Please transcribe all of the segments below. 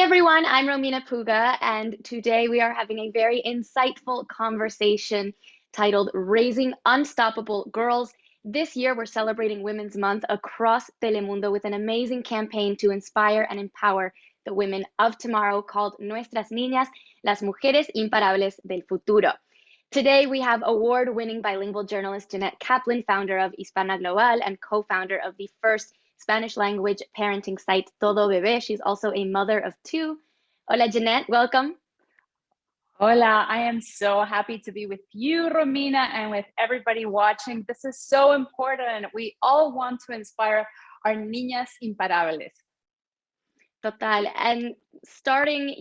Everyone, I'm Romina Puga, and today we are having a very insightful conversation titled Raising Unstoppable Girls. This year, we're celebrating Women's Month across Telemundo with an amazing campaign to inspire and empower the women of tomorrow called Nuestras Niñas, las Mujeres Imparables del Futuro. Today, we have award-winning bilingual journalist Jeannette Kaplun, founder of Hispana Global and co-founder of the first Spanish language parenting site Todo Bebé. She's also a mother of two. Hola, Jeannette, welcome. Hola, I am so happy to be with you, Romina, and with everybody watching. This is so important. We all want to inspire our niñas imparables. Total. And starting,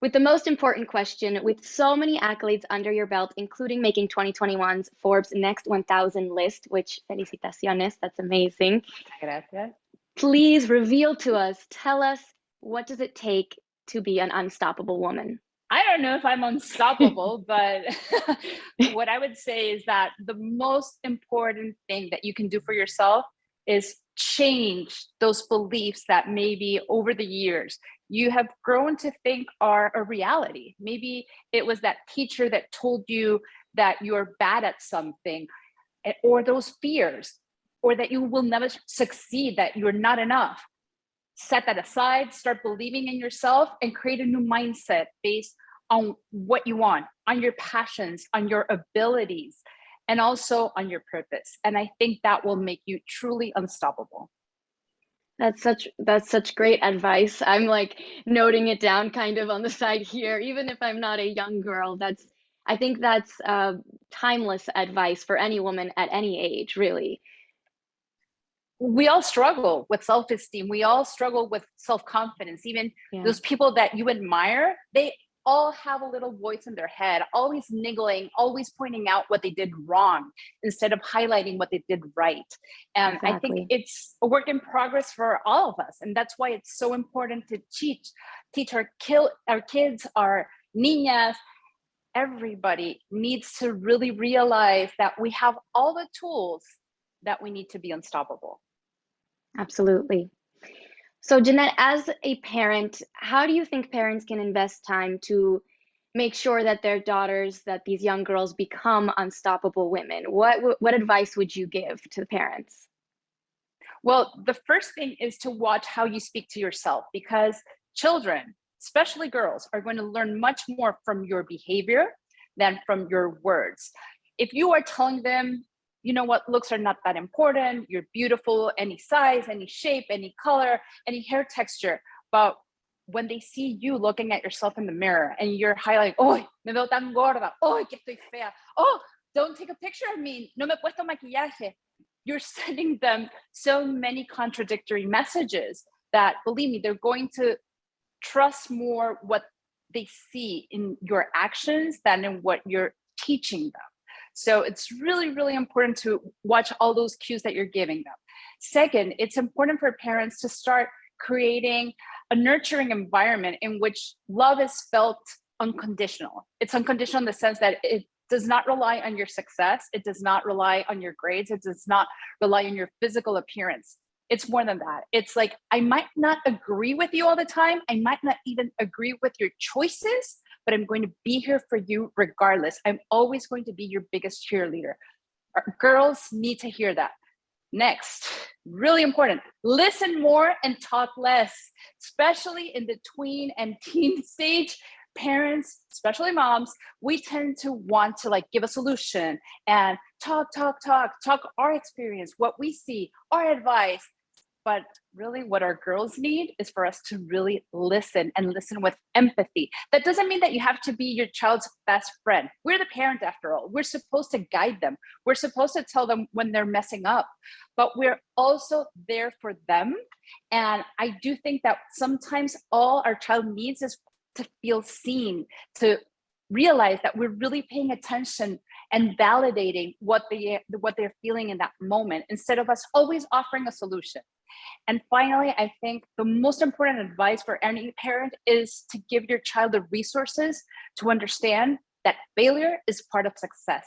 with the most important question, with so many accolades under your belt, including making 2021's Forbes Next 1000 list, which felicitaciones, that's amazing. Gracias. Please reveal to us, tell us, what does it take to be an unstoppable woman? I don't know if I'm unstoppable, but what I would say is that the most important thing that you can do for yourself is change those beliefs that maybe over the years you have grown to think are a reality. Maybe it was that teacher that told you that you're bad at something, or those fears, or that you will never succeed, that you're not enough. Set that aside, start believing in yourself, and create a new mindset based on what you want, on your passions, on your abilities, and also on your purpose. And I think that will make you truly unstoppable. That's such great advice. I'm like noting it down kind of on the side here, even if I'm not a young girl. I think that's timeless advice for any woman at any age, really. We all struggle with self-esteem. We all struggle with self-confidence. Even those people that you admire, they all have a little voice in their head, always niggling, always pointing out what they did wrong instead of highlighting what they did right. And Exactly. I think it's a work in progress for all of us. And that's why it's so important to teach our kids, our niñas. Everybody needs to really realize that we have all the tools that we need to be unstoppable. Absolutely. So Jeannette, as a parent, how do you think parents can invest time to make sure that their daughters, that these young girls become unstoppable women? What advice would you give to the parents? Well, the first thing is to watch how you speak to yourself, because children, especially girls, are going to learn much more from your behavior than from your words. If you are telling them, you know what, looks are not that important, you're beautiful, any size, any shape, any color, any hair texture, but when they see you looking at yourself in the mirror and you're highlighting, oh, me veo tan gorda, oh, que estoy fea, oh, don't take a picture of me, no me he puesto maquillaje. You're sending them so many contradictory messages that, believe me, they're going to trust more what they see in your actions than in what you're teaching them. So it's really, really important to watch all those cues that you're giving them. Second, it's important for parents to start creating a nurturing environment in which love is felt unconditional. It's unconditional in the sense that it does not rely on your success. It does not rely on your grades. It does not rely on your physical appearance. It's more than that. It's like, I might not agree with you all the time. I might not even agree with your choices, but I'm going to be here for you regardless. I'm always going to be your biggest cheerleader. Our girls need to hear that. Next, really important, listen more and talk less, especially in the tween and teen stage. Parents, especially moms, we tend to want to give a solution and talk our experience, what we see, our advice. But really what our girls need is for us to really listen, and listen with empathy. That doesn't mean that you have to be your child's best friend. We're the parent after all. We're supposed to guide them. We're supposed to tell them when they're messing up, but we're also there for them. And I do think that sometimes all our child needs is to feel seen, to realize that we're really paying attention and validating what they're feeling in that moment, instead of us always offering a solution. And finally, I think the most important advice for any parent is to give your child the resources to understand that failure is part of success,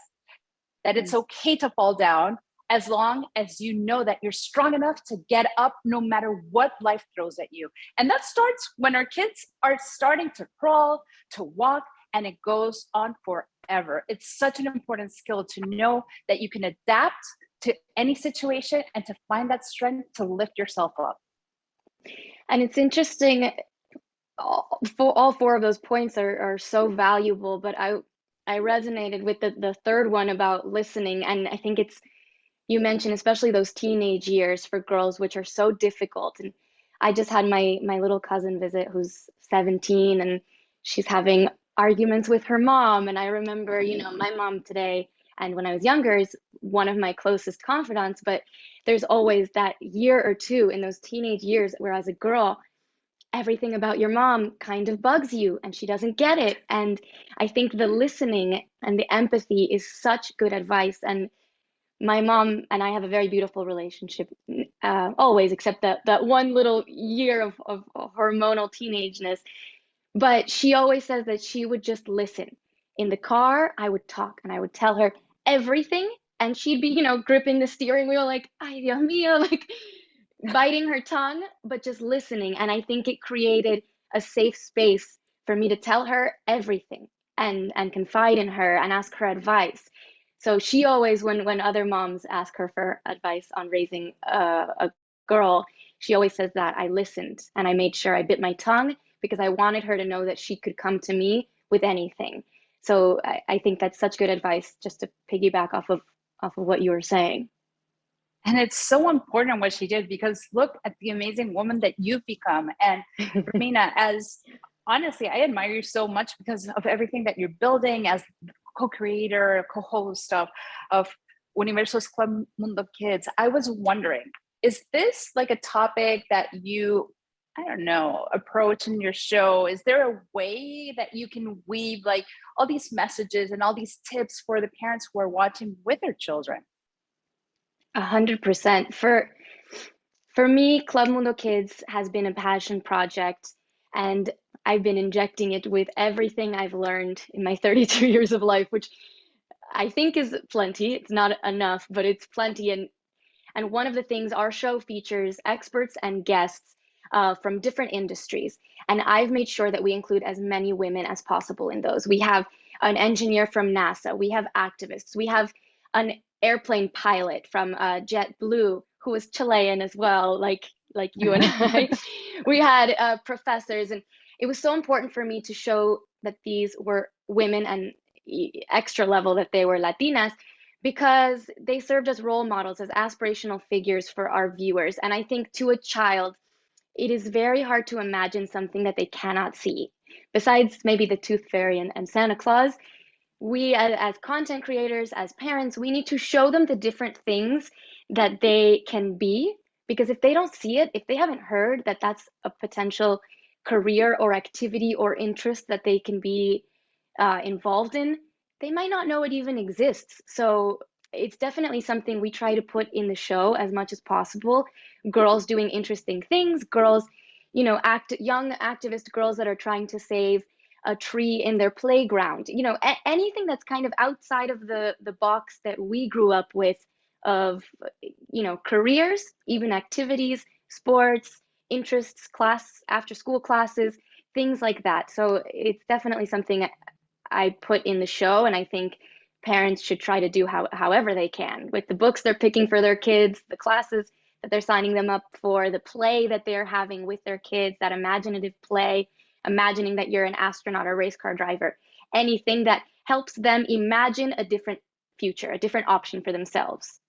that it's okay to fall down, as long as you know that you're strong enough to get up no matter what life throws at you. And that starts when our kids are starting to crawl, to walk, and it goes on forever. It's such an important skill to know that you can adapt to any situation and to find that strength to lift yourself up. And it's interesting, all four of those points are so valuable, but I resonated with the third one about listening. And I think you mentioned especially those teenage years for girls, which are so difficult. And I just had my little cousin visit who's 17, and she's having arguments with her mom. And I remember, my mom today, and when I was younger, is one of my closest confidants, but there's always that year or two in those teenage years where, as a girl, everything about your mom kind of bugs you and she doesn't get it. And I think the listening and the empathy is such good advice. And my mom and I have a very beautiful relationship, always, except that one little year of hormonal teenageness. But she always says that she would just listen. In the car, I would talk and I would tell her everything, and she'd be, gripping the steering wheel like, ay, Dios mío, like biting her tongue, but just listening. And I think it created a safe space for me to tell her everything and confide in her and ask her advice. So she always, when other moms ask her for advice on raising a girl, she always says that I listened and I made sure I bit my tongue because I wanted her to know that she could come to me with anything. So I think that's such good advice, just to piggyback off of what you were saying. And it's so important what she did, because look at the amazing woman that you've become. And Romina, as honestly, I admire you so much because of everything that you're building as co-creator, co-host of Universo's Club Mundo Kids. I was wondering, is this like a topic that you, I don't know, approach in your show? Is there a way that you can weave like all these messages and all these tips for the parents who are watching with their children? 100%. For me, Club Mundo Kids has been a passion project, and I've been injecting it with everything I've learned in my 32 years of life, which I think is plenty. It's not enough, but it's plenty. And one of the things, our show features experts and guests from different industries. And I've made sure that we include as many women as possible in those. We have an engineer from NASA. We have activists. We have an airplane pilot from JetBlue, who is Chilean as well, like you and I. We had professors, and it was so important for me to show that these were women, and extra level that they were Latinas, because they served as role models, as aspirational figures for our viewers. And I think to a child, it is very hard to imagine something that they cannot see. Besides maybe the Tooth Fairy and Santa Claus, we as content creators, as parents, we need to show them the different things that they can be. Because if they don't see it, if they haven't heard that that's a potential career or activity or interest that they can be involved in, they might not know it even exists. So it's definitely something we try to put in the show as much as possible. Girls doing interesting things, girls, young activist girls that are trying to save a tree in their playground, anything that's kind of outside of the box that we grew up with of, careers, even activities, sports, interests, class, after school classes, things like that. So it's definitely something I put in the show, and I think parents should try to do however they can with the books they're picking for their kids, the classes that they're signing them up for, the play that they're having with their kids, that imaginative play, imagining that you're an astronaut or race car driver, anything that helps them imagine a different future, a different option for themselves.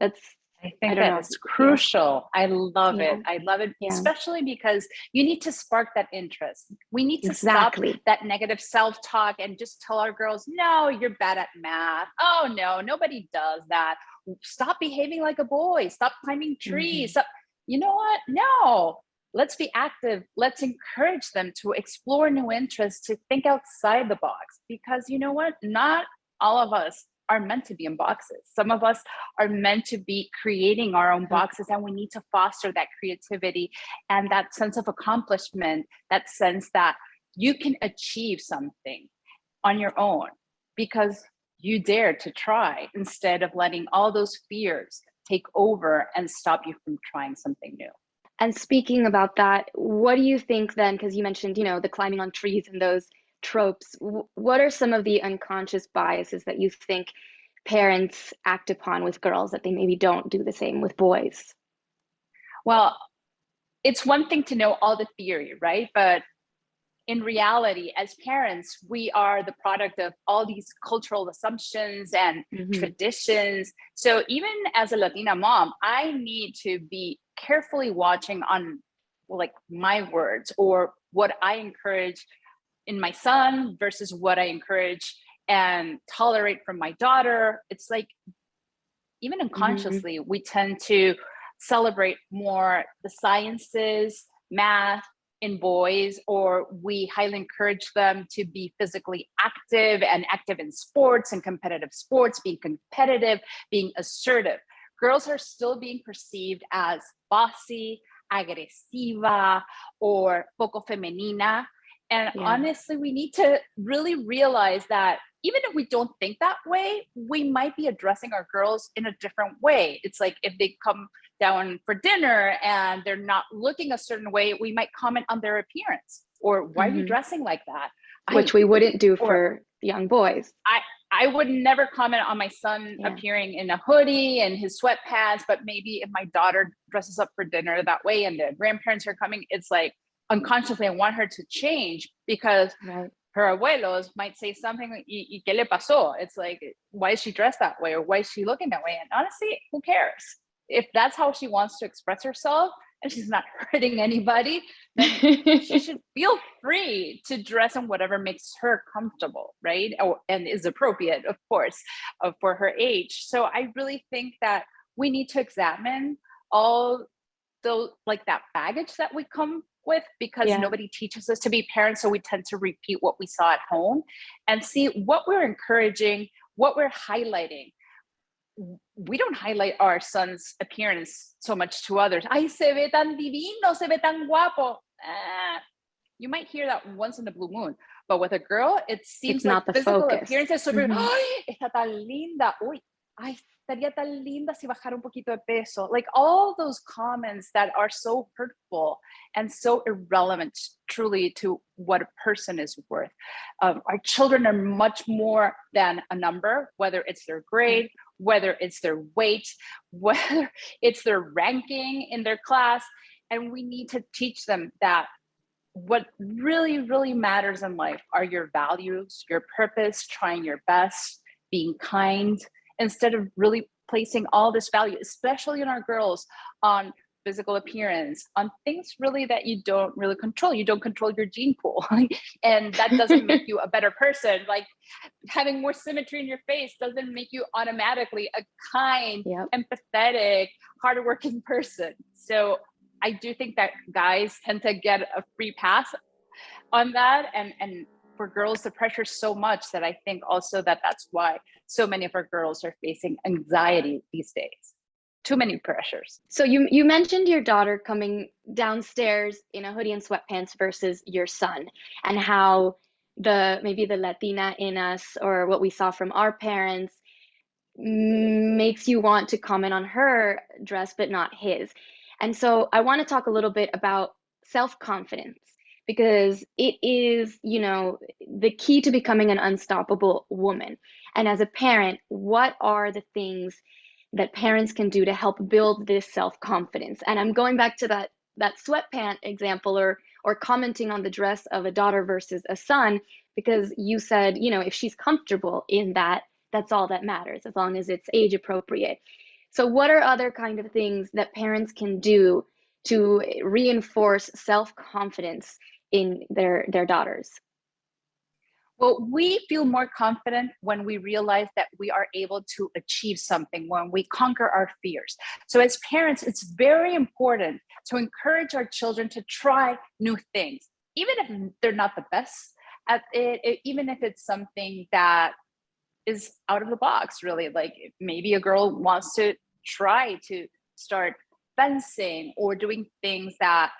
I think that is crucial. Yeah. I love it. I love it, yeah. Especially because you need to spark that interest. We need to Exactly. stop that negative self-talk and just tell our girls, no, you're bad at math. Oh, no, nobody does that. Stop behaving like a boy. Stop climbing trees. Stop. You know what? No, let's be active. Let's encourage them to explore new interests, to think outside the box, because you know what? Not all of us are meant to be in boxes. Some of us are meant to be creating our own boxes, and we need to foster that creativity and that sense of accomplishment, that sense that you can achieve something on your own because you dare to try, instead of letting all those fears take over and stop you from trying something new. And speaking about that, what do you think then, because you mentioned, the climbing on trees and those tropes, what are some of the unconscious biases that you think parents act upon with girls that they maybe don't do the same with boys? Well, it's one thing to know all the theory, right? But in reality, as parents, we are the product of all these cultural assumptions and traditions. So even as a Latina mom, I need to be carefully watching on like my words or what I encourage in my son versus what I encourage and tolerate from my daughter. It's like, even unconsciously, we tend to celebrate more the sciences, math in boys, or we highly encourage them to be physically active and active in sports and competitive sports, being competitive, being assertive. Girls are still being perceived as bossy, agresiva, or poco femenina. And honestly, we need to really realize that even if we don't think that way, we might be addressing our girls in a different way. It's like if they come down for dinner and they're not looking a certain way, we might comment on their appearance or why are you dressing like that? Which we wouldn't do for young boys. I would never comment on my son appearing in a hoodie and his sweatpants, but maybe if my daughter dresses up for dinner that way and the grandparents are coming, it's like unconsciously I want her to change because her abuelos might say something like, ¿Y qué le pasó? It's like, why is she dressed that way? Or why is she looking that way? And honestly, who cares? If that's how she wants to express herself and she's not hurting anybody, then she should feel free to dress in whatever makes her comfortable, right? And is appropriate, of course, for her age. So I really think that we need to examine all those, like that baggage that we come with, because nobody teaches us to be parents. So we tend to repeat what we saw at home and see what we're encouraging, what we're highlighting. We don't highlight our son's appearance so much to others. Ay, se ve tan divino, se ve tan guapo. You might hear that once in a blue moon, but with a girl, it seems like the physical appearance is super, ay, está tan linda. Uy, ay, estaría tan linda si bajara un poquito de peso. Like all those comments that are so hurtful and so irrelevant truly to what a person is worth. Our children are much more than a number, whether it's their grade, whether it's their weight, whether it's their ranking in their class. And we need to teach them that what really, really matters in life are your values, your purpose, trying your best, being kind, instead of really placing all this value, especially in our girls, on physical appearance, on things really that you don't really control. You don't control your gene pool. And that doesn't make you a better person. Like having more symmetry in your face doesn't make you automatically a kind, empathetic, hardworking person. So I do think that guys tend to get a free pass on that. And for girls, the pressure is so much that I think also that that's why so many of our girls are facing anxiety these days. Too many pressures. So you mentioned your daughter coming downstairs in a hoodie and sweatpants versus your son, and how maybe the Latina in us or what we saw from our parents makes you want to comment on her dress but not his. And so I want to talk a little bit about self-confidence, because it is, the key to becoming an unstoppable woman. And as a parent, what are the things that parents can do to help build this self-confidence? And I'm going back to that sweatpant example, or commenting on the dress of a daughter versus a son, because you said, if she's comfortable in that, that's all that matters, as long as it's age appropriate. So what are other kind of things that parents can do to reinforce self-confidence in their daughters? Well, we feel more confident when we realize that we are able to achieve something, when we conquer our fears. So as parents, it's very important to encourage our children to try new things, even if they're not the best at it, even if it's something that is out of the box, really. Like maybe a girl wants to try to start fencing or doing things that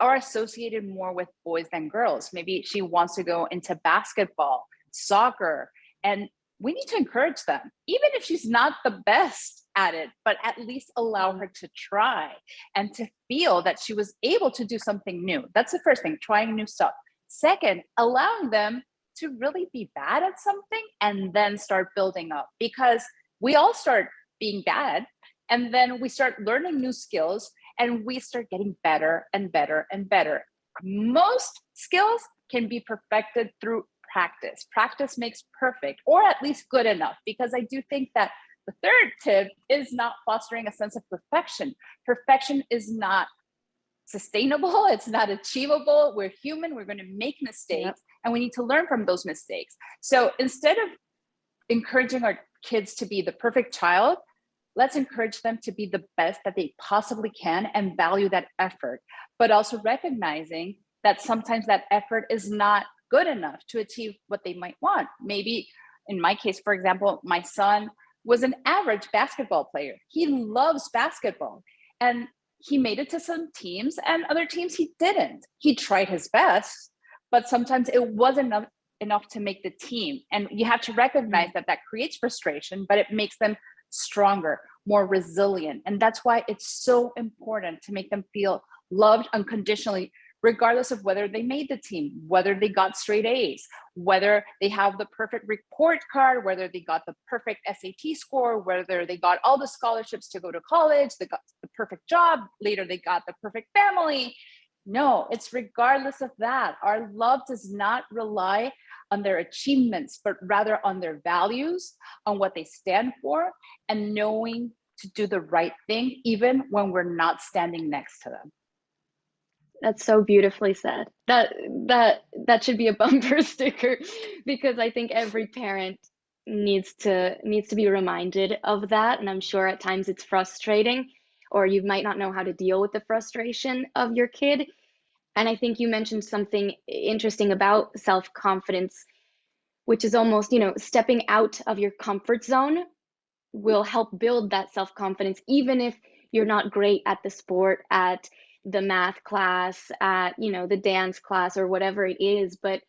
are associated more with boys than girls. Maybe she wants to go into basketball, soccer, and we need to encourage them. Even if she's not the best at it, but at least allow her to try and to feel that she was able to do something new. That's the first thing, trying new stuff. Second, allowing them to really be bad at something and then start building up, because we all start being bad and then we start learning new skills and we start getting better and better and better. Most skills can be perfected through practice. Practice makes perfect, or at least good enough, because I do think that the third tip is not fostering a sense of perfection. Perfection is not sustainable. It's not achievable. We're human. We're going to make mistakes, and we need to learn from those mistakes. So instead of encouraging our kids to be the perfect child, let's encourage them to be the best that they possibly can and value that effort, but also recognizing that sometimes that effort is not good enough to achieve what they might want. Maybe in my case, for example, my son was an average basketball player. He loves basketball, and he made it to some teams, and other teams he didn't. He tried his best, but sometimes it wasn't enough to make the team. And you have to recognize that that creates frustration, but it makes them stronger, more resilient. And that's why it's so important to make them feel loved unconditionally, regardless of whether they made the team, whether they got straight A's, whether they have the perfect report card, whether they got the perfect SAT score, whether they got all the scholarships to go to college, they got the perfect job, later they got the perfect family. No, it's regardless of that. Our love does not rely on their achievements, but rather on their values, on what they stand for, and knowing to do the right thing, even when we're not standing next to them. That's so beautifully said. That should be a bumper sticker, because I think every parent needs to be reminded of that. And I'm sure at times it's frustrating, or you might not know how to deal with the frustration of your kid. And I think you mentioned something interesting about self-confidence, which is almost, stepping out of your comfort zone will help build that self-confidence, even if you're not great at the sport, at the math class, at, the dance class, or whatever it is. But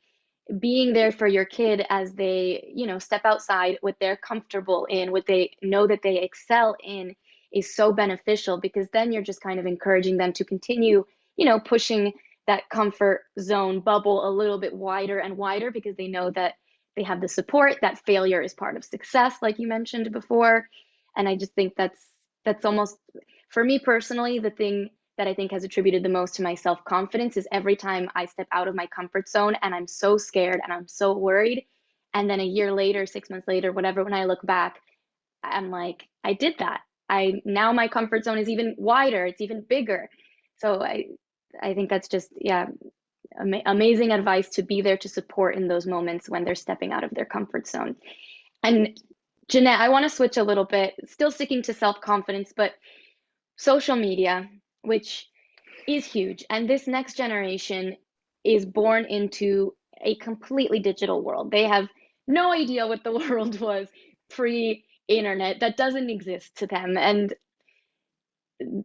being there for your kid as they, step outside what they're comfortable in, what they know that they excel in, is so beneficial, because then you're just kind of encouraging them to continue, pushing that comfort zone bubble a little bit wider and wider, because they know that they have the support, that failure is part of success, like you mentioned before. And I just think that's almost, for me personally, the thing that I think has attributed the most to my self-confidence is every time I step out of my comfort zone and I'm so scared and I'm so worried. And then a year later, 6 months later, whatever, when I look back, I'm like, I did that. Now my comfort zone is even wider, it's even bigger. So I think that's just, amazing advice, to be there to support in those moments when they're stepping out of their comfort zone. And Jeannette, I want to switch a little bit, still sticking to self-confidence, but social media, which is huge. And this next generation is born into a completely digital world. They have no idea what the world was pre-internet. That doesn't exist to them. And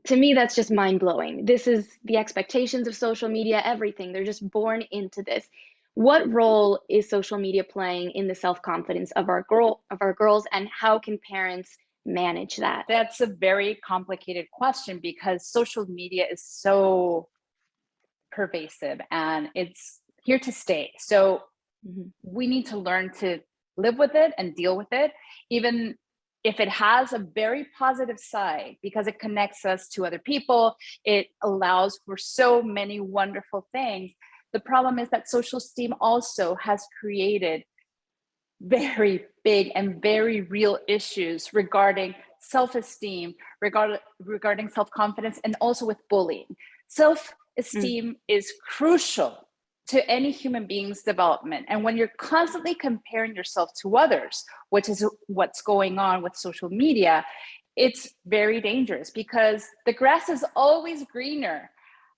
to me, that's just mind-blowing. This is the expectations of social media, everything. They're just born into this. What role is social media playing in the self-confidence of our girls, and how can parents manage that? That's a very complicated question, because social media is so pervasive and it's here to stay. So we need to learn to live with it and deal with it, even if it has a very positive side, because it connects us to other people. It allows for so many wonderful things. The problem is that social esteem also has created very big and very real issues regarding self-esteem, regarding self-confidence, and also with bullying. Self-esteem is crucial to any human being's development. And when you're constantly comparing yourself to others, which is what's going on with social media, it's very dangerous, because the grass is always greener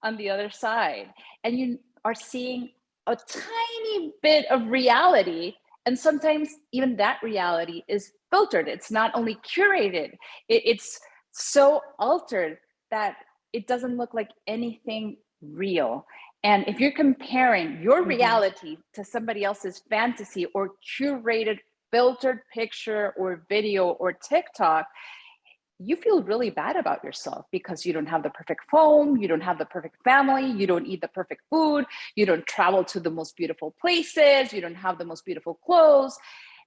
on the other side. And you are seeing a tiny bit of reality. And sometimes even that reality is filtered. It's not only curated, it's so altered that it doesn't look like anything real. And if you're comparing your reality to somebody else's fantasy or curated filtered picture or video or TikTok, you feel really bad about yourself because you don't have the perfect home, you don't have the perfect family, you don't eat the perfect food, you don't travel to the most beautiful places, you don't have the most beautiful clothes.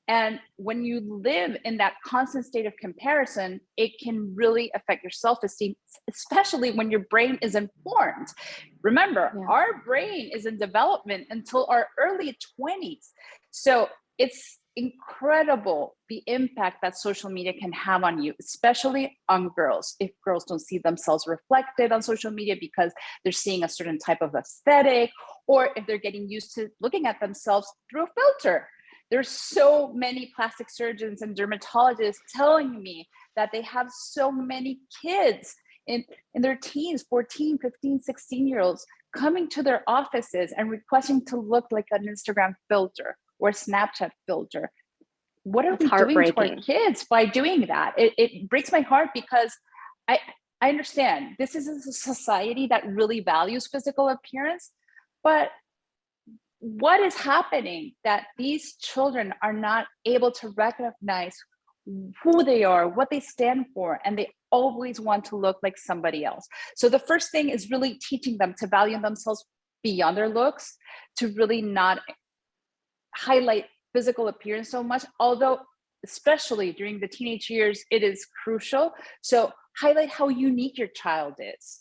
And when you live in that constant state of comparison, it can really affect your self-esteem, especially when your brain is informed. Remember, our brain is in development until our early 20s. So it's incredible the impact that social media can have on you, especially on girls. If girls don't see themselves reflected on social media because they're seeing a certain type of aesthetic, or if they're getting used to looking at themselves through a filter. There's so many plastic surgeons and dermatologists telling me that they have so many kids in their teens, 14, 15, 16-year-olds, coming to their offices and requesting to look like an Instagram filter or a Snapchat filter. What are we doing to our kids by doing that? It breaks my heart because I understand this is a society that really values physical appearance, but what is happening that these children are not able to recognize who they are, what they stand for, and they always want to look like somebody else. So the first thing is really teaching them to value themselves beyond their looks, to really not highlight physical appearance so much, although especially during the teenage years, it is crucial. So highlight how unique your child is.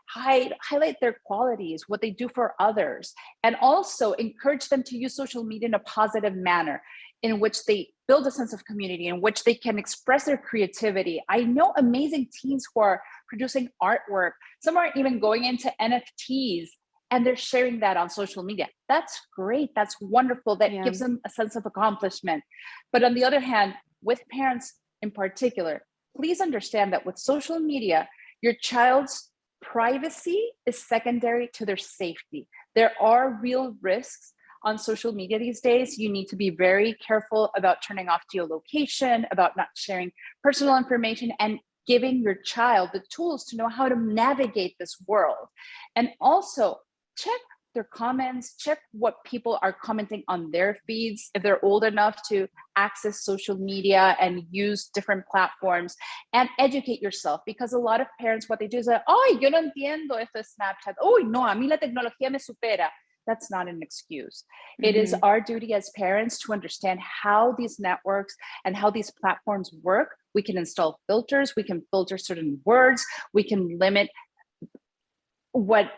Highlight their qualities, what they do for others, and also encourage them to use social media in a positive manner in which they build a sense of community, in which they can express their creativity. I know amazing teens who are producing artwork. Some are even going into NFTs and they're sharing that on social media. That's great. That's wonderful. That gives them a sense of accomplishment. But on the other hand, with parents in particular, please understand that with social media, your child's privacy is secondary to their safety. There are real risks on social media these days. You need to be very careful about turning off geolocation, about not sharing personal information, and giving your child the tools to know how to navigate this world. And also check their comments, check what people are commenting on their feeds if they're old enough to access social media and use different platforms, and educate yourself, because a lot of parents, what they do is like, oh, yo no entiendo esto de Snapchat. Oh, no, a mí la tecnología me supera. That's not an excuse. It is our duty as parents to understand how these networks and how these platforms work. We can install filters, we can filter certain words, we can limit what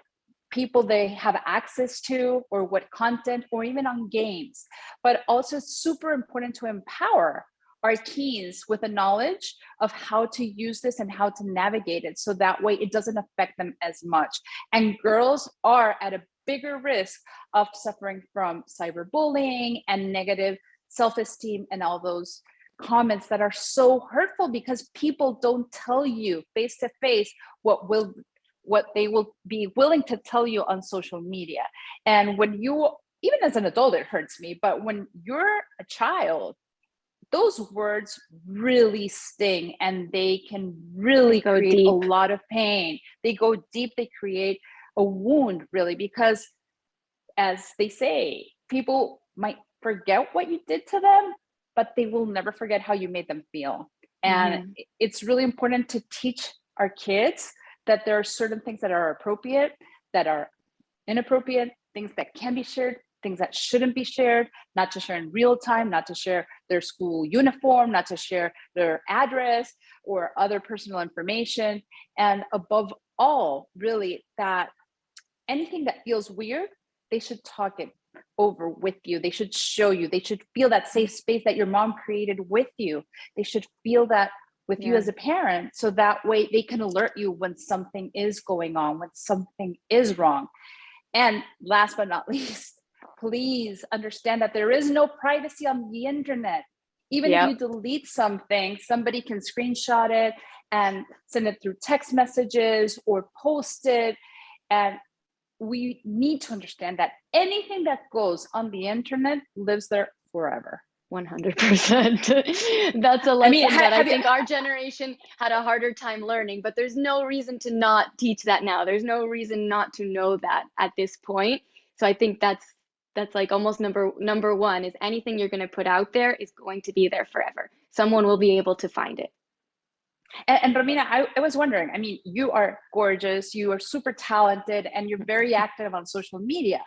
people they have access to, or what content, or even on games. But also it's super important to empower our teens with the knowledge of how to use this and how to navigate it, so that way it doesn't affect them as much. And girls are at a bigger risk of suffering from cyberbullying and negative self-esteem and all those comments that are so hurtful, because people don't tell you face to face what they will be willing to tell you on social media. And when you, even as an adult, it hurts me, but when you're a child, those words really sting, and they can really create a lot of pain. They go deep, they create a wound, really, because as they say, people might forget what you did to them, but they will never forget how you made them feel. And it's really important to teach our kids that there are certain things that are appropriate, that are inappropriate, things that can be shared, things that shouldn't be shared, not to share in real time, not to share their school uniform, not to share their address or other personal information. And above all, really, that anything that feels weird, they should talk it over with you. They should show you. They should feel that safe space that your mom created with you. They should feel that with you as a parent, so that way they can alert you when something is going on, when something is wrong. And last but not least, please understand that there is no privacy on the internet. Even if you delete something, somebody can screenshot it and send it through text messages or post it. And we need to understand that anything that goes on the internet lives there forever. 100%. That's a lesson that I think our generation had a harder time learning, but there's no reason to not teach that now. There's no reason not to know that at this point. So I think that's like almost number one, is anything you're going to put out there is going to be there forever. Someone will be able to find it. And Romina, I was wondering, I mean, you are gorgeous, you are super talented, and you're very active on social media.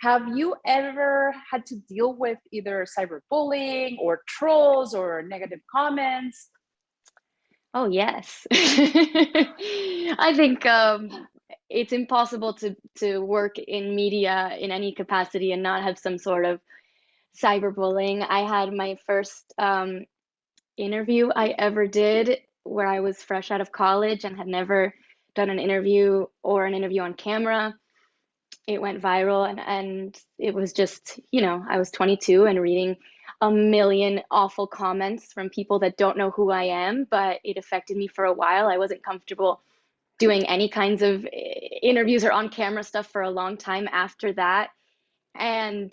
Have you ever had to deal with either cyberbullying or trolls or negative comments? Oh, yes. I think it's impossible to work in media in any capacity and not have some sort of cyberbullying. I had my first interview I ever did where I was fresh out of college and had never done an interview or an interview on camera. It went viral and it was just, I was 22 and reading a million awful comments from people that don't know who I am, but it affected me for a while. I wasn't comfortable doing any kinds of interviews or on camera stuff for a long time after that. And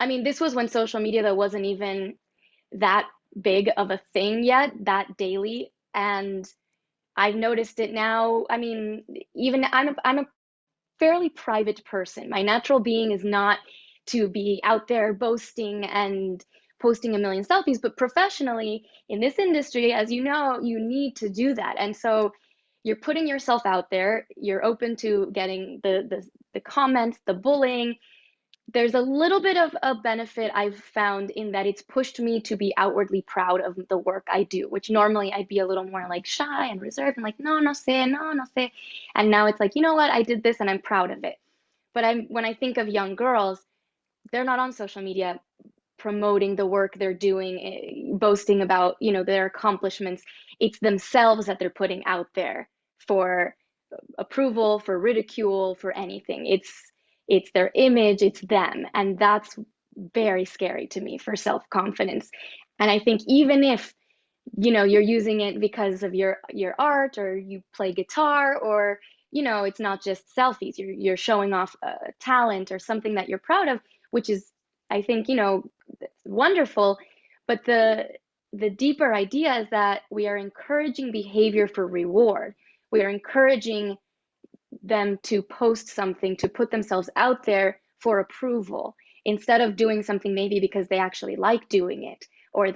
I mean, this was when social media that wasn't even that big of a thing yet, that daily. And I've noticed it now. I mean, even I'm a fairly private person. My natural being is not to be out there boasting and posting a million selfies, but professionally in this industry, as you know, you need to do that. And so you're putting yourself out there, you're open to getting the comments, the bullying. There's a little bit of a benefit I've found in that it's pushed me to be outwardly proud of the work I do, which normally I'd be a little more like shy and reserved and like, no, no sé, no, no sé. And now it's like, you know what, I did this and I'm proud of it. But when I think of young girls, they're not on social media promoting the work they're doing, boasting about, their accomplishments. It's themselves that they're putting out there for approval, for ridicule, for anything. It's their image, it's them, and that's very scary to me for self-confidence. And I think even if you're using it because of your art or you play guitar or it's not just selfies, you're showing off a talent or something that you're proud of, which is, I think, wonderful. But the deeper idea is that we are encouraging behavior for reward. We are encouraging them to post something, to put themselves out there for approval, instead of doing something maybe because they actually like doing it or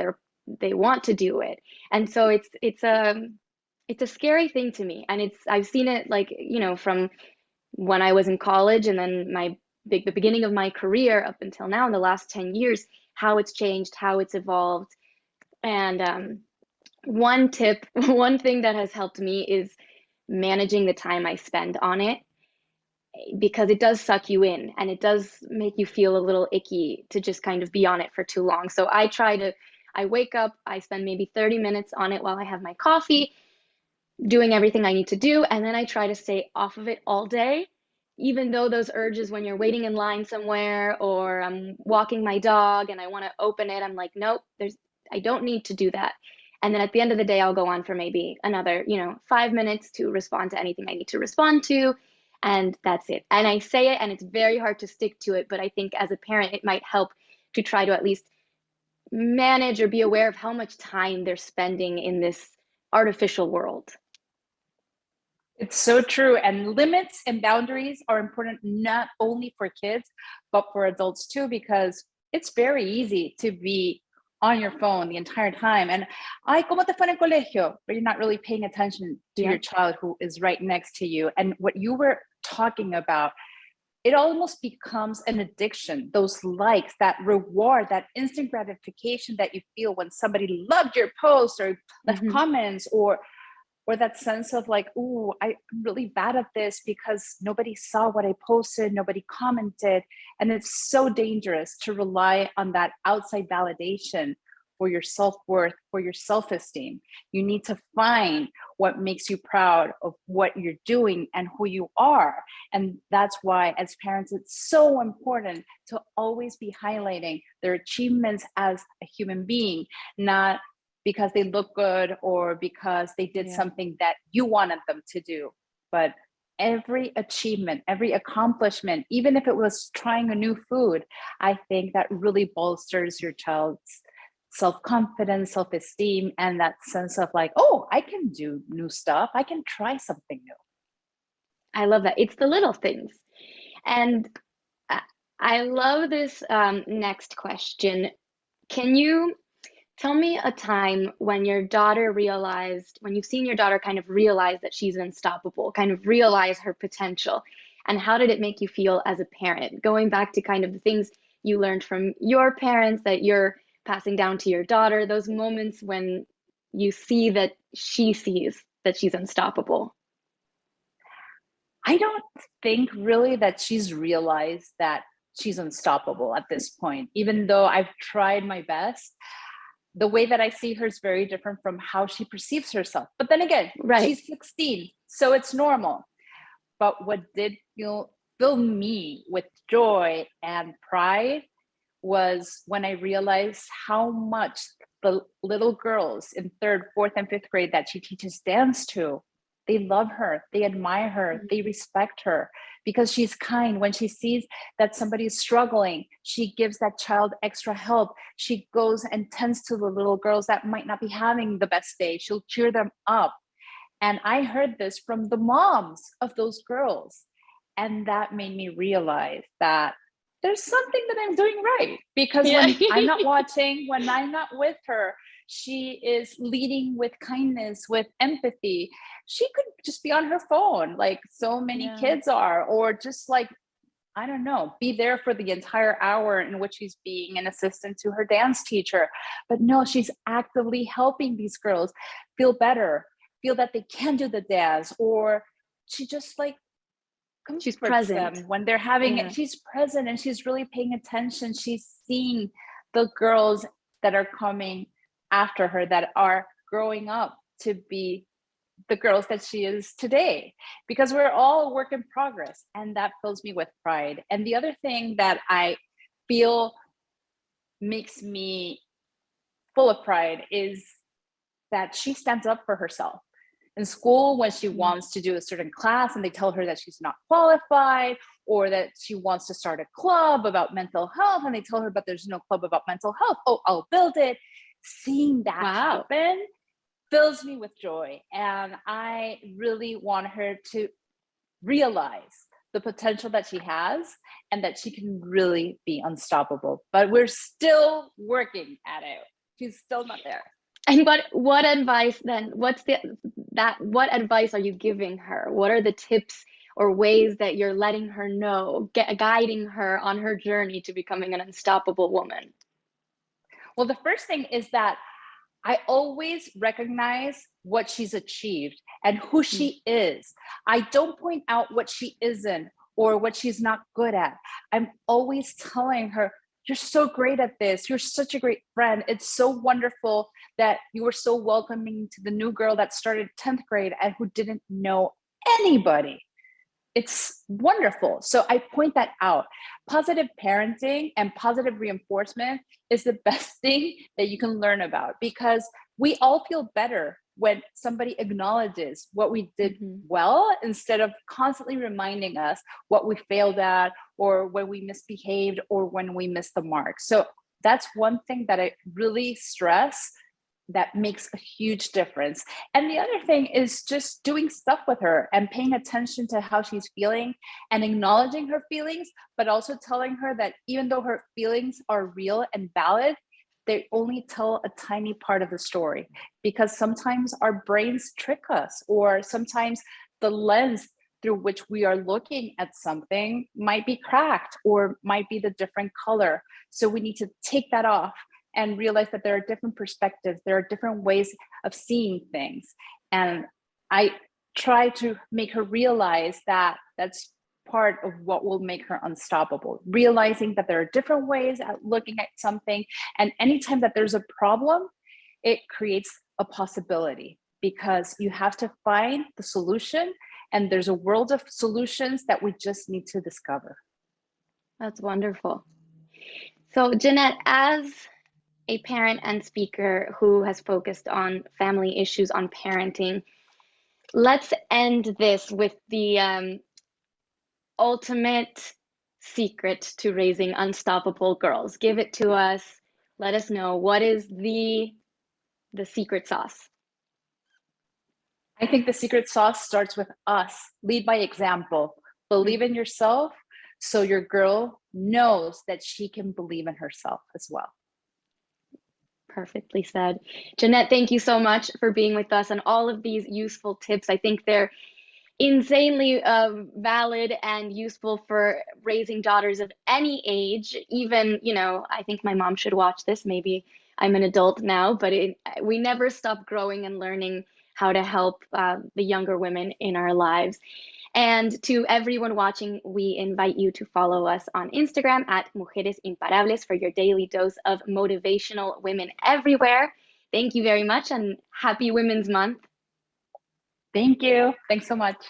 they want to do it. And so it's a scary thing to me. And I've seen it, like, from when I was in college and then the beginning of my career up until now in the last 10 years, how it's changed, how it's evolved. And one tip, one thing that has helped me is managing the time I spend on it, because it does suck you in and it does make you feel a little icky to just kind of be on it for too long. So I wake up, I spend maybe 30 minutes on it while I have my coffee, doing everything I need to do, and then I try to stay off of it all day. Even though those urges when you're waiting in line somewhere or I'm walking my dog and I want to open it, I'm like, nope, I don't need to do that. And then at the end of the day, I'll go on for maybe another, 5 minutes to respond to anything I need to respond to. And that's it. And I say it, and it's very hard to stick to it. But I think as a parent, it might help to try to at least manage or be aware of how much time they're spending in this artificial world. It's so true. And limits and boundaries are important not only for kids, but for adults too, because it's very easy to be on your phone the entire time. And, ay, ¿cómo te fue en el colegio? But you're not really paying attention to your child who is right next to you. And what you were talking about, it almost becomes an addiction. Those likes, that reward, that instant gratification that you feel when somebody loved your post or left comments, or that sense of like, ooh, I'm really bad at this because nobody saw what I posted, nobody commented. And it's so dangerous to rely on that outside validation for your self-worth, for your self-esteem. You need to find what makes you proud of what you're doing and who you are. And that's why, as parents, it's so important to always be highlighting their achievements as a human being, not because they look good or because they did something that you wanted them to do. But every achievement, every accomplishment, even if it was trying a new food, I think that really bolsters your child's self-confidence, self-esteem, and that sense of like, oh, I can do new stuff. I can try something new. I love that. It's the little things. And I love this next question. Can you Tell me a time when your daughter realized, when you've seen your daughter kind of realize that she's unstoppable, kind of realize her potential, and how did it make you feel as a parent? Going back to kind of the things you learned from your parents that you're passing down to your daughter, those moments when you see that she sees that she's unstoppable. I don't think really that she's realized that she's unstoppable at this point, even though I've tried my best. The way that I see her is very different from how she perceives herself. But then again, Right. she's 16, so it's normal. But what did fill me with joy and pride was when I realized how much the little girls in third, fourth, and fifth grade that she teaches dance to, they love her, they admire her, they respect her because she's kind. When she sees that somebody is struggling, she gives that child extra help. She goes and tends to the little girls that might not be having the best day. She'll cheer them up. And I heard this from the moms of those girls. And that made me realize that there's something that I'm doing right. Because Yeah. when I'm not watching, when I'm not with her, she is leading with kindness, with empathy. She could just be on her phone, like so many Yeah. kids are, or just like, I don't know, be there for the entire hour in which she's being an assistant to her dance teacher. But no, she's actively helping these girls feel better, feel that they can do the dance, or she just like She's comforts them present. when they're having it. Yeah. She's present and she's really paying attention. She's seeing the girls that are coming after her, that are growing up to be the girls that she is today, because we're all a work in progress, and that fills me with pride. And the other thing that I feel makes me full of pride is that she stands up for herself in school when she wants to do a certain class and they tell her that she's not qualified, or that she wants to start a club about mental health and they tell her, but there's no club about mental health. Oh, I'll build it. Seeing that Wow. happen fills me with joy. And I really want her to realize the potential that she has and that she can really be unstoppable. But we're still working at it. She's still not there. And what advice then? What advice are you giving her? What are the tips or ways that you're letting her know, guiding her on her journey to becoming an unstoppable woman? Well, the first thing is that I always recognize what she's achieved and who Mm. she is. I don't point out what she isn't or what she's not good at. I'm always telling her, you're so great at this. You're such a great friend. It's so wonderful that you were so welcoming to the new girl that started 10th grade and who didn't know anybody. It's wonderful. So I point that out. Positive parenting and positive reinforcement is the best thing that you can learn about, because we all feel better when somebody acknowledges what we did well, instead of constantly reminding us what we failed at, or when we misbehaved, or when we missed the mark. So that's one thing that I really stress that makes a huge difference. And the other thing is just doing stuff with her and paying attention to how she's feeling and acknowledging her feelings, but also telling her that even though her feelings are real and valid, they only tell a tiny part of the story, because sometimes our brains trick us, or sometimes the lens through which we are looking at something might be cracked or might be the different color. So we need to take that off and realize that there are different perspectives, there are different ways of seeing things. And I try to make her realize that that's part of what will make her unstoppable, realizing that there are different ways at looking at something. And anytime that there's a problem, it creates a possibility, because you have to find the solution, and there's a world of solutions that we just need to discover. That's wonderful. So, Jeannette, as a parent and speaker who has focused on family issues, on parenting, let's end this with the ultimate secret to raising unstoppable girls. Give it to us. Let us know, what is the secret sauce? I think the secret sauce starts with us. Lead by example. Believe in yourself, so your girl knows that she can believe in herself as well. Perfectly said. Jeannette, thank you so much for being with us and all of these useful tips. I think they're insanely valid and useful for raising daughters of any age. Even, I think my mom should watch this. Maybe I'm an adult now, but we never stop growing and learning how to help the younger women in our lives. And to everyone watching, we invite you to follow us on Instagram at Mujeres Imparables for your daily dose of motivational women everywhere. Thank you very much and happy Women's Month. Thank you. Thanks so much.